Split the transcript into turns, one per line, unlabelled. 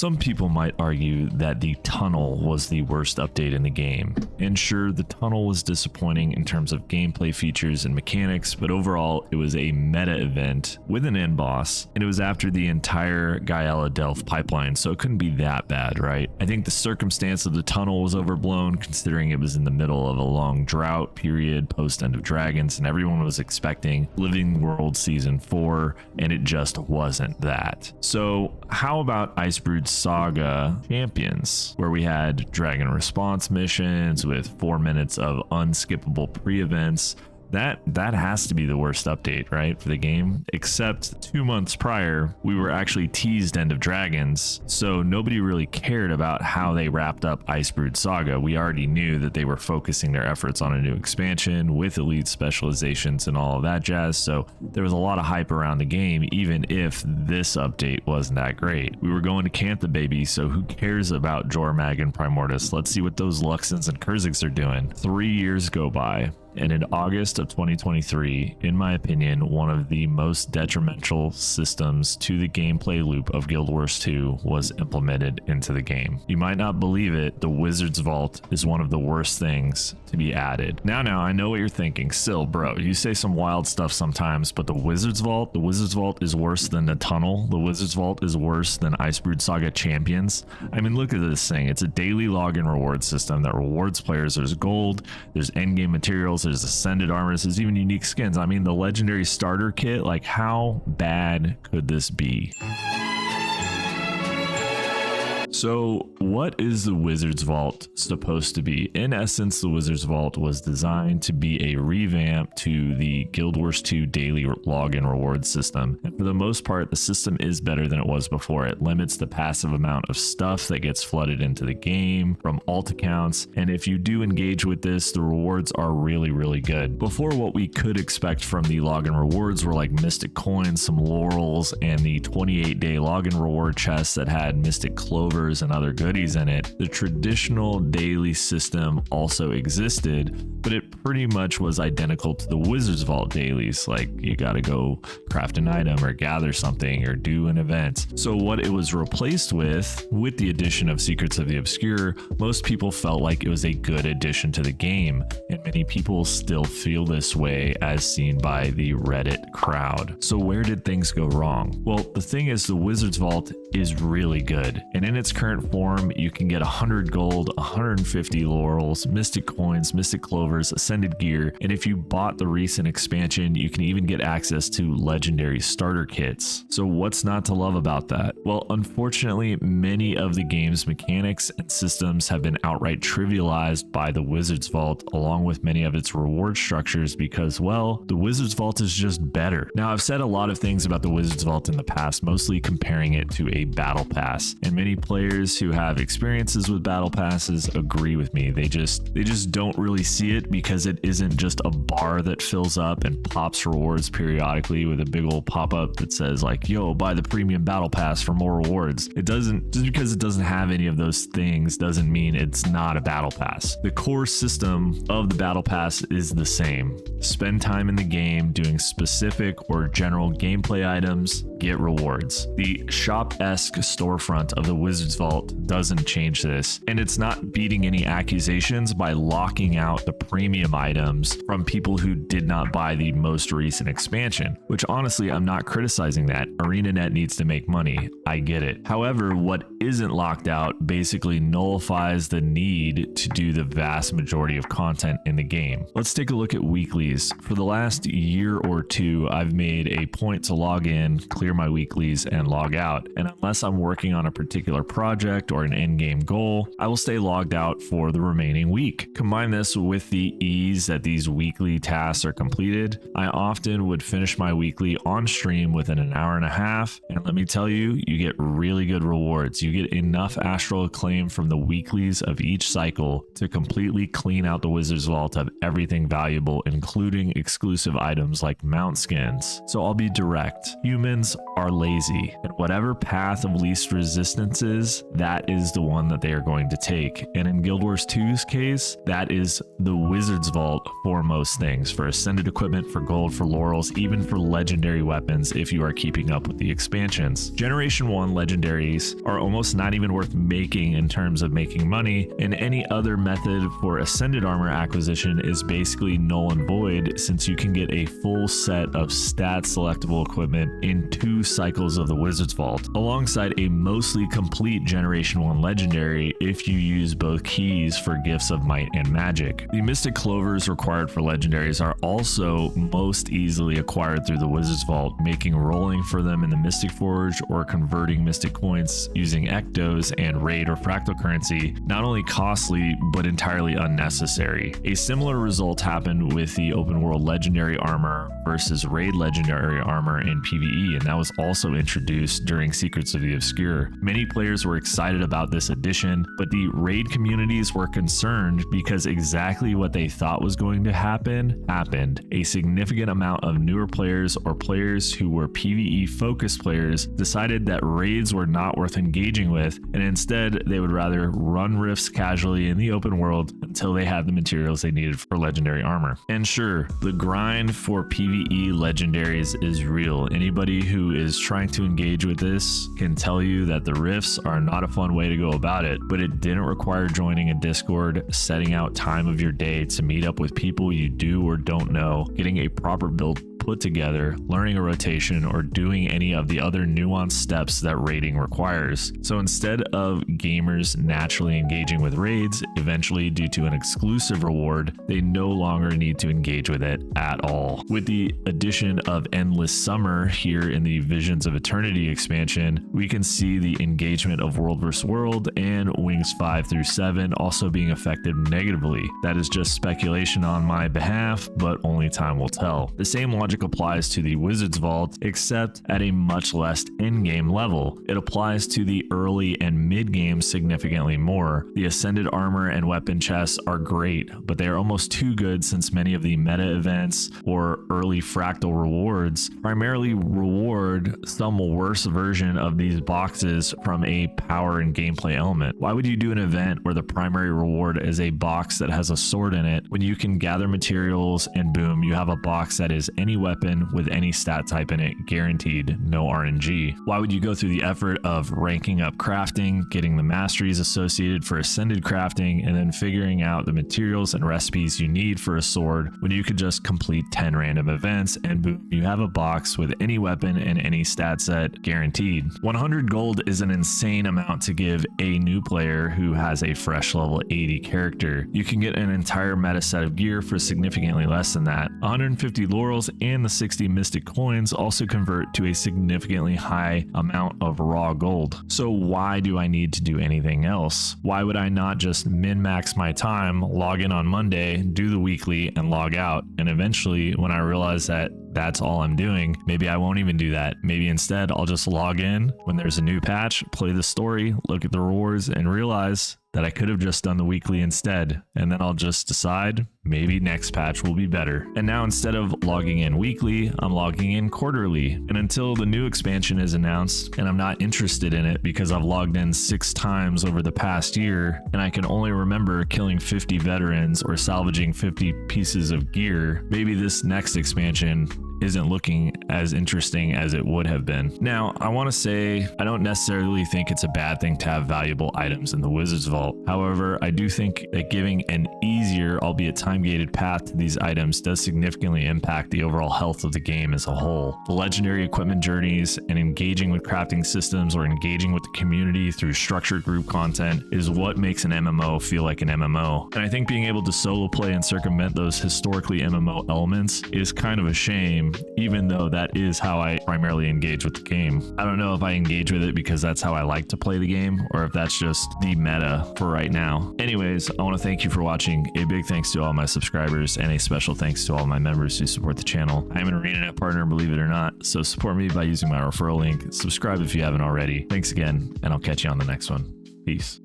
Some people might argue that the tunnel was the worst update in the game, and sure, the tunnel was disappointing in terms of gameplay features and mechanics, but overall it was a meta event with an end boss, and it was after the entire Gaella Delph pipeline, so it couldn't be that bad, right? I think the circumstance of the tunnel was overblown considering it was in the middle of a long drought period post End of Dragons, and everyone was expecting Living World Season 4, and it just wasn't that. So how about Icebrood Saga Champions, where we had dragon response missions with 4 minutes of unskippable pre-events? That has to be the worst update, right, for the game? Except 2 months prior, we were actually teased End of Dragons, so nobody really cared about how they wrapped up Icebrood Saga. We already knew that they were focusing their efforts on a new expansion with elite specializations and all of that jazz, so there was a lot of hype around the game, even if this update wasn't that great. We were going to Cantha, baby, so who cares about Jormag and Primordius? Let's see what those Luxons and Kurziks are doing. 3 years go by. And in August of 2023, in my opinion, one of the most detrimental systems to the gameplay loop of Guild Wars 2 was implemented into the game. You might not believe it, the Wizard's Vault is one of the worst things to be added. Now, I know what you're thinking. Still, bro, you say some wild stuff sometimes, but the Wizard's Vault is worse than the Tunnel. The Wizard's Vault is worse than Icebrood Saga Champions. I mean, look at this thing. It's a daily login reward system that rewards players. There's gold, there's endgame materials, there's ascended armors, there's even unique skins. I mean, the legendary starter kit, like how bad could this be? So what is the Wizard's Vault supposed to be? In essence, the Wizard's Vault was designed to be a revamp to the Guild Wars 2 daily login reward system. And for the most part, the system is better than it was before. It limits the passive amount of stuff that gets flooded into the game from alt accounts. And if you do engage with this, the rewards are really, really good. Before, what we could expect from the login rewards were like Mystic Coins, some Laurels, and the 28-day login reward chests that had Mystic Clovers and other goodies in it. The traditional daily system also existed, but it pretty much was identical to the Wizard's Vault dailies. Like, you gotta go craft an item or gather something or do an event. So what it was replaced with the addition of Secrets of the Obscure, most people felt like it was a good addition to the game, and many people still feel this way as seen by the Reddit crowd. So where did things go wrong? Well, the thing is, the Wizard's Vault is really good, and in its current form, you can get 100 gold, 150 laurels, mystic coins, mystic clovers, ascended gear, and if you bought the recent expansion, you can even get access to legendary starter kits. So what's not to love about that? Well, unfortunately, many of the game's mechanics and systems have been outright trivialized by the Wizard's Vault, along with many of its reward structures, because, well, the Wizard's Vault is just better. Now, I've said a lot of things about the Wizard's Vault in the past, mostly comparing it to a battle pass, and many players who have experiences with battle passes agree with me. They just don't really see it because it isn't just a bar that fills up and pops rewards periodically with a big old pop-up that says like, yo, buy the premium battle pass for more rewards. It doesn't, just because it doesn't have any of those things doesn't mean it's not a battle pass. The core system of the battle pass is the same. Spend time in the game doing specific or general gameplay items, get rewards. The shop-esque storefront of the Wizard's Vault doesn't change this, and it's not beating any accusations by locking out the premium items from people who did not buy the most recent expansion, which honestly, I'm not criticizing that. ArenaNet needs to make money. I get it. However, what isn't locked out basically nullifies the need to do the vast majority of content in the game. Let's take a look at weeklies. For the last year or two, I've made a point to log in, clear my weeklies, and log out. And unless I'm working on a particular project or an end-game goal, I will stay logged out for the remaining week. Combine this with the ease that these weekly tasks are completed, I often would finish my weekly on stream within an hour and a half, and let me tell you, you get really good rewards. You get enough astral acclaim from the weeklies of each cycle to completely clean out the Wizard's Vault of everything valuable, including exclusive items like mount skins. So I'll be direct. Humans are lazy, and whatever path of least resistance is, that is the one that they are going to take. And in Guild Wars 2's case, that is the Wizard's Vault for most things, for ascended equipment, for gold, for laurels, even for legendary weapons if you are keeping up with the expansions. Generation 1 legendaries are almost not even worth making in terms of making money, and any other method for ascended armor acquisition is basically null and void, since you can get a full set of stat selectable equipment in 2 cycles of the Wizard's Vault, alongside a mostly complete Generation 1 legendary if you use both keys for Gifts of Might and Magic. The Mystic Clovers required for legendaries are also most easily acquired through the Wizard's Vault, making rolling for them in the Mystic Forge or converting Mystic Coins using Ectos and Raid or Fractal currency not only costly but entirely unnecessary. A similar result happened with the open world legendary armor versus Raid legendary armor in PvE, and that was also introduced during Secrets of the Obscure. Many players were excited about this addition, but the Raid communities were concerned because exactly what they thought was going to happen happened. A significant amount of newer players or players who were PvE focused players decided that raids were not worth engaging with, and instead they would rather run rifts casually in the open world until they had the materials they needed for legendary armor. And sure, the grind for PvE legendaries is real. Anybody who is trying to engage with this can tell you that the rifts are not a fun way to go about it, but it didn't require joining a Discord, setting out time of your day to meet up with people you do or don't know, getting a proper build put together, learning a rotation, or doing any of the other nuanced steps that raiding requires. So instead of gamers naturally engaging with raids, eventually due to an exclusive reward, they no longer need to engage with it at all. With the addition of Endless Summer here in the Visions of Eternity expansion, we can see the engagement of World vs. World and Wings 5 through 7 also being affected negatively. That is just speculation on my behalf, but only time will tell. The same logic applies to the Wizard's Vault, except at a much less in-game level. It applies to the early and mid-game significantly more. The Ascended Armor and Weapon chests are great, but they are almost too good since many of the meta events or early fractal rewards primarily reward some worse version of these boxes from a power and gameplay element. Why would you do an event where the primary reward is a box that has a sword in it when you can gather materials and boom, you have a box that is any weapon with any stat type in it, guaranteed, no RNG? Why would you go through the effort of ranking up crafting, getting the masteries associated for ascended crafting, and then figuring out the materials and recipes you need for a sword when you could just complete 10 random events and boom, you have a box with any weapon and any stat set guaranteed? 100 gold is an insane amount to give a new player who has a fresh level 80 character. You can get an entire meta set of gear for significantly less than that. 150 laurels and the 60 mystic coins also convert to a significantly high amount of raw gold. So why do I need to do anything else? Why would I not just min-max my time, log in on Monday, do the weekly, and log out? And eventually, when I realize that that's all I'm doing, maybe I won't even do that. Maybe instead I'll just log in when there's a new patch, play the story, look at the rewards, and realize that I could have just done the weekly instead. And then I'll just decide maybe next patch will be better. And now instead of logging in weekly, I'm logging in quarterly. And until the new expansion is announced and I'm not interested in it because I've logged in 6 times over the past year and I can only remember killing 50 veterans or salvaging 50 pieces of gear, maybe this next expansion isn't looking as interesting as it would have been. Now, I want to say I don't necessarily think it's a bad thing to have valuable items in the Wizard's Vault. However, I do think that giving an easier, albeit time-gated path to these items does significantly impact the overall health of the game as a whole. The legendary equipment journeys and engaging with crafting systems or engaging with the community through structured group content is what makes an MMO feel like an MMO. And I think being able to solo play and circumvent those historically MMO elements is kind of a shame, even though that is how I primarily engage with the game. I don't know if I engage with it because that's how I like to play the game or if that's just the meta for right now. Anyways, I want to thank you for watching. A big thanks to all my subscribers and a special thanks to all my members who support the channel. I'm an ArenaNet partner, believe it or not, so support me by using my referral link. Subscribe if you haven't already. Thanks again, and I'll catch you on the next one. Peace.